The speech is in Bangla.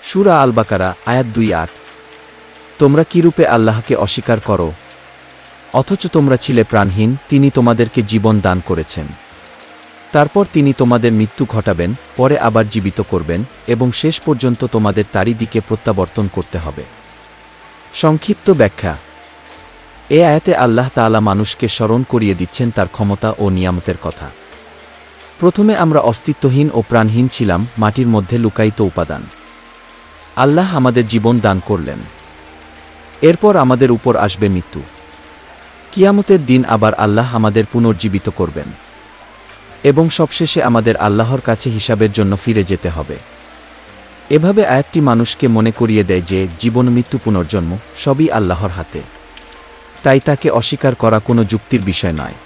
সূরা আল বাকারা আয়াত ২৮। তোমরা কিরূপে আল্লাহকে অস্বীকার করো, অথচ তোমরা ছিলে প্রাণহীন, তিনি তোমাদেরকে জীবন দান করেছেন। তারপর তিনি তোমাদের মৃত্যু ঘটাবেন, পরে আবার জীবিত করবেন, এবং শেষ পর্যন্ত তোমাদের তারই দিকে প্রত্যাবর্তন করতে হবে। সংক্ষিপ্ত ব্যাখ্যা। এ আয়াতে আল্লাহ তাআলা মানুষকে স্মরণ করিয়ে দিচ্ছেন তার ক্ষমতা ও নিয়ামতের কথা। প্রথমে আমরা অস্তিত্বহীন ও প্রাণহীন ছিলাম, মাটির মধ্যে লুকায়িত উপাদান। আল্লাহ আমাদের জীবন দান করলেন। এরপর আমাদের উপর আসবে মৃত্যু। কিয়ামতের দিন আবার আল্লাহ আমাদের পুনর্জীবিত করবেন, এবং সবশেষে আমাদের আল্লাহর কাছে হিসাবের জন্য ফিরে যেতে হবে। এভাবে আয়াতটি মানুষকে মনে করিয়ে দেয় যে জীবন, মৃত্যু, পুনর্জন্ম সবই আল্লাহর হাতে। তাই তাকে অস্বীকার করা কোনো যুক্তির বিষয় নয়।